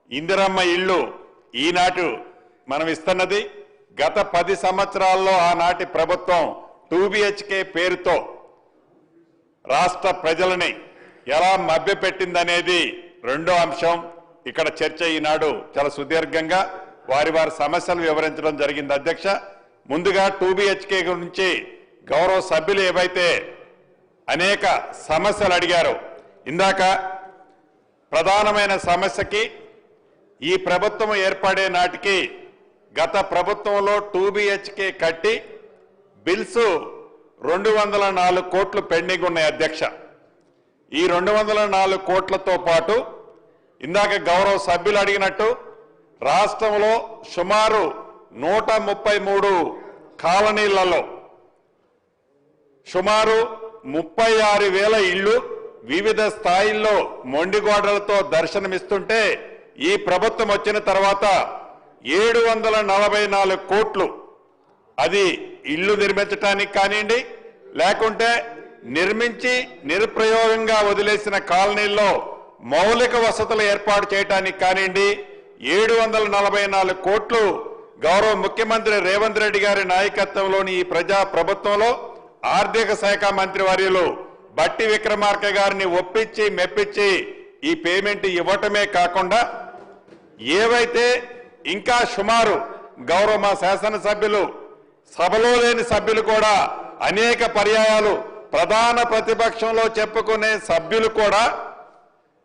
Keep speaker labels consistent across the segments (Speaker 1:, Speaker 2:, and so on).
Speaker 1: ఇందిరమ్మ ఇళ్ళు ఈనాటి మనం ఇస్తున్నది గత 10 సంవత్సరాల్లో ఆనాటి ప్రభుత్వం 2BHK పేరుతో రాష్ట్ర ప్రజలని ఎలా మభ్యపెట్టిందనేది రెండో అంశం. ఇక్కడ చర్చ ఈనాడు చాలా సుదీర్ఘంగా వారి సమస్యలు వివరించడం జరిగింది. అధ్యక్ష, ముందుగా 2BHK గురించి గౌరవ సభ్యులు ఏవైతే అనేక సమస్యలు అడిగారో, ఇందాక ప్రధానమైన సమస్యకి ఈ ప్రభుత్వం ఏర్పడే నాటికి గత ప్రభుత్వంలో 2BHK కట్టి బిల్స్ 204 కోట్లు పెండింగ్ ఉన్నాయి. అధ్యక్ష, ఈ 204 కోట్లతో పాటు ఇందాక గౌరవ సభ్యులు అడిగినట్టు రాష్ట్రంలో సుమారు 133 కాలనీలలో సుమారు 36,000 ఇళ్లు వివిధ స్థాయిల్లో మొండిగోడలతో దర్శనమిస్తుంటే ఈ ప్రభుత్వం వచ్చిన తర్వాత 744 కోట్లు అది ఇల్లు నిర్మించడానికి కానివ్వండి, లేకుంటే నిర్మించి నిరుప్రయోగంగా వదిలేసిన కాలనీల్లో మౌలిక వసతులు ఏర్పాటు చేయడానికి కానివ్వండి 744 కోట్లు గౌరవ ముఖ్యమంత్రి రేవంత్ రెడ్డి గారి నాయకత్వంలోని ఈ ప్రజా ప్రభుత్వంలో ఆర్థిక శాఖ మంత్రి వర్యులు బట్టి విక్రమార్క గారిని ఒప్పించి మెప్పించి ఈ పేమెంట్ ఇవ్వటమే కాకుండా ఏవైతే ఇంకా సుమారు గౌరవ మా శాసనసభ్యులు సభలో లేని సభ్యులు కూడా అనేక పర్యాయాలు ప్రధాన ప్రతిపక్షంలో చెప్పుకునే సభ్యులు కూడా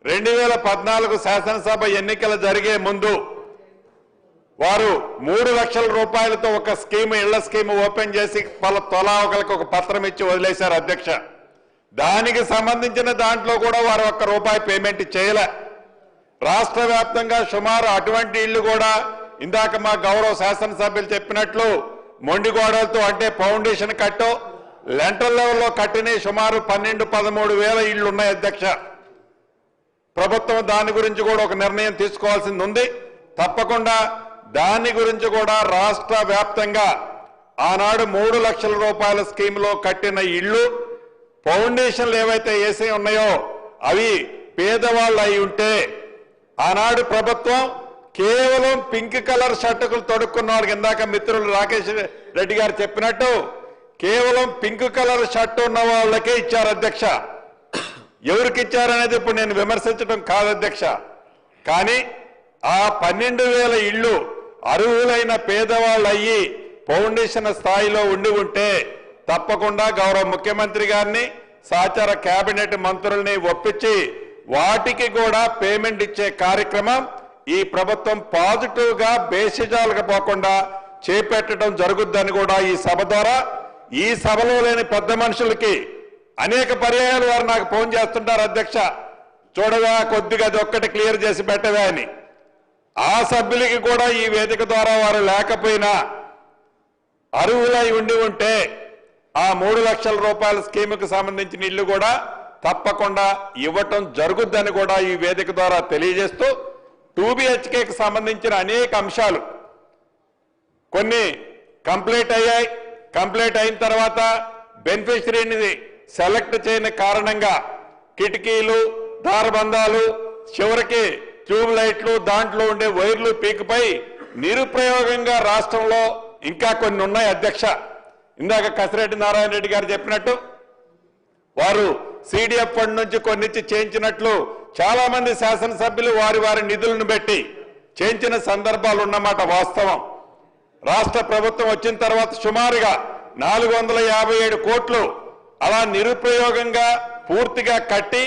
Speaker 1: 2014 శాసనసభ ఎన్నికలు జరిగే ముందు వారు 3 లక్షల రూపాయలతో ఒక స్కీమ్ ఇళ్ల స్కీమ్ ఓపెన్ చేసి తలా ఒకరికి ఒక పత్రం ఇచ్చి వదిలేశారు. అధ్యక్ష, దానికి సంబంధించిన దాంట్లో కూడా వారు ₹1 పేమెంట్ చేయలే. రాష్ట్ర వ్యాప్తంగా సుమారు అటువంటి ఇళ్లు కూడా ఇందాక మా గౌరవ శాసనసభ్యులు చెప్పినట్లు మొండిగోడలతో అంటే ఫౌండేషన్ కట్టో లెంటర్ లెవెల్లో కట్టిన సుమారు 12-13 వేల ఇళ్లు ఉన్నాయి. అధ్యక్ష, ప్రభుత్వం దాని గురించి కూడా ఒక నిర్ణయం తీసుకోవాల్సింది ఉంది. తప్పకుండా దాని గురించి కూడా రాష్ట్ర వ్యాప్తంగా ఆనాడు 3 లక్షల రూపాయల స్కీమ్లో కట్టిన ఇళ్లు ఫౌండేషన్లు ఏవైతే వేసి ఉన్నాయో అవి పేదవాళ్ళు అయి ఉంటే ఆనాడు ప్రభుత్వం కేవలం పింక్ కలర్ షర్టులు తొడుక్కున్న వాళ్ళకి ఇందాక మిత్రులు రాకేష్ రెడ్డి గారు చెప్పినట్టు కేవలం పింక్ కలర్ షర్టు ఉన్న వాళ్ళకే ఇచ్చారు. అధ్యక్ష, ఎవరికి ఇచ్చారనేది ఇప్పుడు నేను విమర్శించడం కాదు. అధ్యక్ష, కానీ ఆ 12,000 ఇళ్లు అర్హులైన పేదవాళ్ళు అయ్యి ఫౌండేషన్ స్థాయిలో ఉండి ఉంటే తప్పకుండా గౌరవ ముఖ్యమంత్రి గారిని సహచార కేబినెట్ మంత్రుల్ని ఒప్పించి వాటికి కూడా పేమెంట్ ఇచ్చే కార్యక్రమం ఈ ప్రభుత్వం పాజిటివ్ గా బేసిజాలుగా పోకుండా చేపట్టడం జరుగుద్దని కూడా ఈ సభ ద్వారా ఈ సభలో లేని పెద్ద మనుషులకి అనేక పర్యాయాలు వారు నాకు ఫోన్ చేస్తుంటారు. అధ్యక్ష, చూడగా కొద్దిగా అది ఒక్కటి క్లియర్ చేసి పెట్టవే అని. ఆ సభ్యులకి కూడా ఈ వేదిక ద్వారా వారు లేకపోయినా అర్హులై ఉండి ఉంటే ఆ 3 లక్షల రూపాయల స్కీముకు సంబంధించిన ఇల్లు కూడా తప్పకుండా ఇవ్వటం జరుగుద్దని కూడా ఈ వేదిక ద్వారా తెలియజేస్తూ 2BHKకి సంబంధించిన అనేక అంశాలు కొన్ని కంప్లీట్ అయ్యాయి. కంప్లీట్ అయిన తర్వాత బెనిఫిషరీని సెలెక్ట్ చేయని కారణంగా కిటికీలు, దారబంధాలు, చివరికి ట్యూబ్ లైట్లు, దాంట్లో ఉండే వైర్లు పీకిపై నిరుప్రయోగంగా రాష్ట్రంలో ఇంకా కొన్ని ఉన్నాయి. అధ్యక్ష, ఇందాక కసిరెడ్డి నారాయణ రెడ్డి గారు చెప్పినట్టు వారు CDF ఫండ్ నుంచి కొన్నిచ్చి చేయించినట్లు చాలా మంది శాసనసభ్యులు వారి నిధులను పెట్టి చేయించిన సందర్భాలు ఉన్నమాట వాస్తవం. రాష్ట్ర ప్రభుత్వం వచ్చిన తర్వాత సుమారుగా 457 కోట్లు అలా నిరుప్రయోగంగా పూర్తిగా కట్టి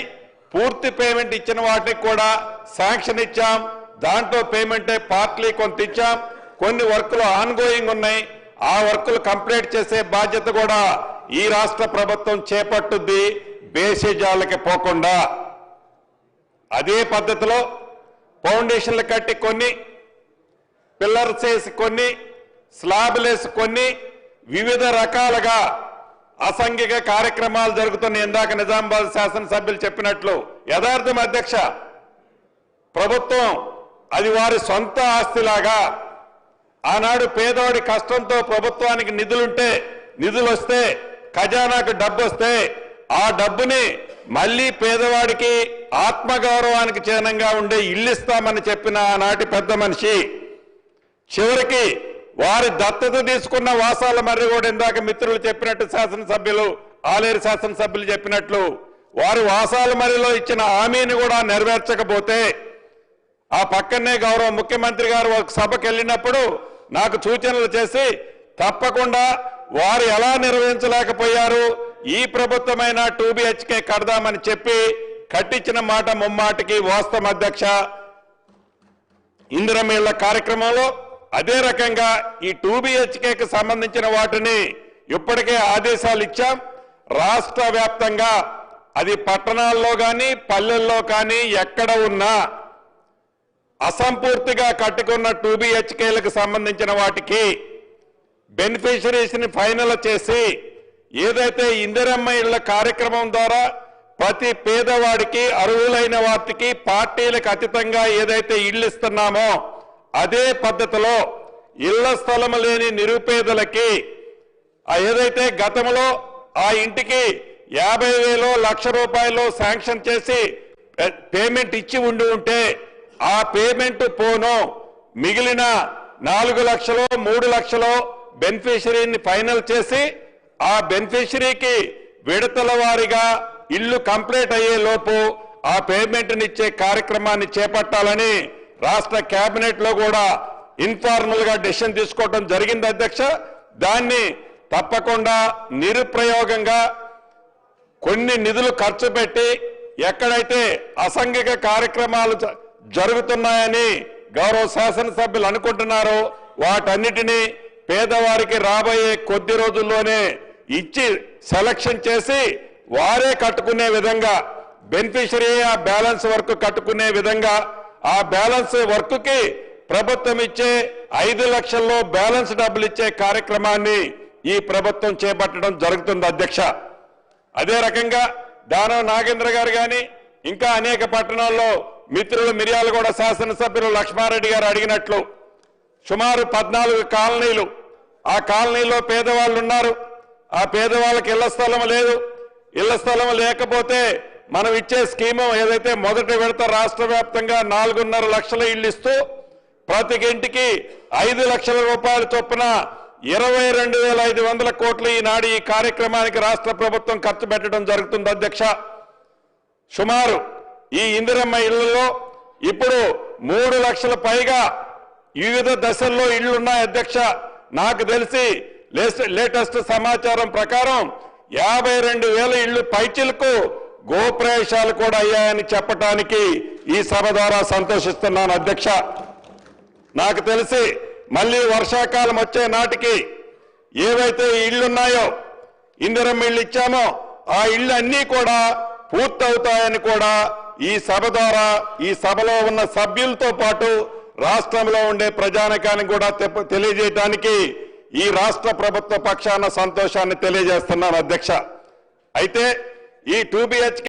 Speaker 1: పూర్తి పేమెంట్ ఇచ్చిన వాటికి కూడా శాంక్షన్ ఇచ్చాం. దాంట్లో పేమెంటే పార్ట్లీ కొంత ఇచ్చాం. కొన్ని వర్కులు ఆన్గోయింగ్ ఉన్నాయి. ఆ వర్కులు కంప్లీట్ చేసే బాధ్యత కూడా ఈ రాష్ట్ర ప్రభుత్వం చేపట్టుద్ది బేసిజాలకి పోకుండా. అదే పద్ధతిలో ఫౌండేషన్లు కట్టి కొన్ని, పిల్లర్స్ వేసి కొన్ని, స్లాబ్లు వేసి కొన్ని, వివిధ రకాలుగా అసంఘిక కార్యక్రమాలు జరుగుతున్న ఇందాక నిజామాబాద్ శాసనసభ్యులు చెప్పినట్లు యథార్థం. అధ్యక్ష, ప్రభుత్వం అది వారి సొంత ఆస్తిలాగా ఆనాడు పేదవాడి కష్టంతో ప్రభుత్వానికి నిధులుంటే నిధులు వస్తే ఖజానాకు డబ్బు వస్తే ఆ డబ్బుని మళ్ళీ పేదవాడికి ఆత్మగౌరవానికి చిహ్నంగా ఉండే ఇల్లు ఇస్తామని చెప్పిన ఆనాటి పెద్ద మనిషి చివరికి వారి దత్తత తీసుకున్న వాసాల మర్రి కూడా ఇందాక మిత్రులు చెప్పినట్టు శాసనసభ్యులు ఆలేరు శాసనసభ్యులు చెప్పినట్లు వారి వాసాల మర్రిలో ఇచ్చిన హామీని కూడా నెరవేర్చకపోతే ఆ పక్కనే గౌరవ ముఖ్యమంత్రి గారు ఒక సభకు వెళ్ళినప్పుడు నాకు సూచనలు చేసి తప్పకుండా వారు ఎలా నిర్వహించలేకపోయారు ఈ ప్రభుత్వమైన 2 BHK కడదామని చెప్పి కట్టించిన మాట ముమ్మాటికి వాస్తవం అధ్యక్ష. ఇందిరమ్మ ఇళ్ల కార్యక్రమంలో అదే రకంగా ఈ 2 BHKకి సంబంధించిన వాటిని ఇప్పటికే ఆదేశాలు ఇచ్చాం. రాష్ట్ర వ్యాప్తంగా అది పట్టణాల్లో కానీ పల్లెల్లో కానీ ఎక్కడ ఉన్నా అసంపూర్తిగా కట్టుకున్న 2 BHKలకు సంబంధించిన వాటికి బెనిఫిషరీస్ ని ఫైనల్ చేసి ఏదైతే ఇందిరమ్మ ఇళ్ల కార్యక్రమం ద్వారా ప్రతి పేదవాడికి అర్హులైన వాటికి పార్టీలకు అతీతంగా ఏదైతే ఇళ్లు ఇస్తున్నామో అదే పద్ధతిలో ఇళ్ల స్థలం లేని నిరుపేదలకి ఏదైతే గతంలో ఆ ఇంటికి 50,000 లక్ష రూపాయలు శాంక్షన్ చేసి పేమెంట్ ఇచ్చి ఉంటే ఆ పేమెంట్ పోను మిగిలిన 4 లక్షలు 3 లక్షలు బెనిఫిషరీని ఫైనల్ చేసి ఆ బెనిఫిషరీకి విడతల వారీగా ఇల్లు కంప్లీట్ అయ్యే లోపు ఆ పేమెంట్ నిచ్చే కార్యక్రమాన్ని చేపట్టాలని రాష్ట్ర కేబినెట్ లో కూడా ఇన్ఫార్మల్ గా డెసిషన్ తీసుకోవడం జరిగింది అధ్యక్ష. దాన్ని తప్పకుండా నిరుప్రయోగంగా కొన్ని నిధులు ఖర్చు పెట్టి ఎక్కడైతే అసాంఘిక కార్యక్రమాలు జరుగుతున్నాయని గౌరవ శాసనసభ్యులు అనుకుంటున్నారో వాటన్నిటినీ పేదవారికి రాబోయే కొద్ది రోజుల్లోనే ఇచ్చి సెలక్షన్ చేసి వారే కట్టుకునే విధంగా బెనిఫిషరీ ఆ బ్యాలెన్స్ వర్క్ కట్టుకునే విధంగా ఆ బ్యాలెన్స్ వర్క్ కి ప్రభుత్వం ఇచ్చే 5 లక్షల్లో బ్యాలెన్స్ డబ్బులు ఇచ్చే కార్యక్రమాన్ని ఈ ప్రభుత్వం చేపట్టడం జరుగుతుంది అధ్యక్ష. అదే రకంగా దానం నాగేంద్ర గారు కానీ ఇంకా అనేక పట్టణాల్లో మిత్రులు మిర్యాలగూడ శాసనసభ్యులు లక్ష్మారెడ్డి గారు అడిగినట్లు సుమారు 14 కాలనీలు ఆ కాలనీలో పేదవాళ్ళు ఉన్నారు. ఆ పేదవాళ్ళకి ఇళ్ల స్థలం లేదు. ఇళ్ల స్థలం లేకపోతే మనం ఇచ్చే స్కీము ఏదైతే మొదటి విడత రాష్ట్ర వ్యాప్తంగా 4.5 లక్షల ఇళ్లు ఇస్తూ ప్రతి ఇంటికి 5 లక్షల రూపాయల చొప్పున 22,500 కోట్లు ఈనాడు ఈ కార్యక్రమానికి రాష్ట్ర ప్రభుత్వం ఖర్చు పెట్టడం జరుగుతుంది అధ్యక్ష. సుమారు ఈ ఇందిరమ్మ ఇళ్లలో ఇప్పుడు 3 లక్షల పైగా వివిధ దశల్లో ఇళ్లున్నాయి అధ్యక్ష. నాకు తెలిసి లేటెస్ట్ సమాచారం ప్రకారం 52,000 ఇళ్లు పైచిలకు గోప్రవేశాలు కూడా అయ్యాయని చెప్పడానికి ఈ సభ ద్వారా సంతోషిస్తున్నాను అధ్యక్ష. నాకు తెలిసి మళ్ళీ వర్షాకాలం వచ్చే నాటికి ఏవైతే ఇళ్లున్నాయో ఇందిరమ్మ ఇళ్లు ఇచ్చామో ఆ ఇళ్లు అన్నీ కూడా పూర్తవుతాయని కూడా ఈ సభ ద్వారా ఈ సభలో ఉన్న సభ్యులతో పాటు రాష్ట్రంలో ఉండే ప్రజానికానికి కూడా తెలియజేయడానికి ఈ రాష్ట్ర ప్రభుత్వ పక్షాన సంతోషాన్ని తెలియజేస్తున్నాను అధ్యక్ష. అయితే ఈ 2 BHK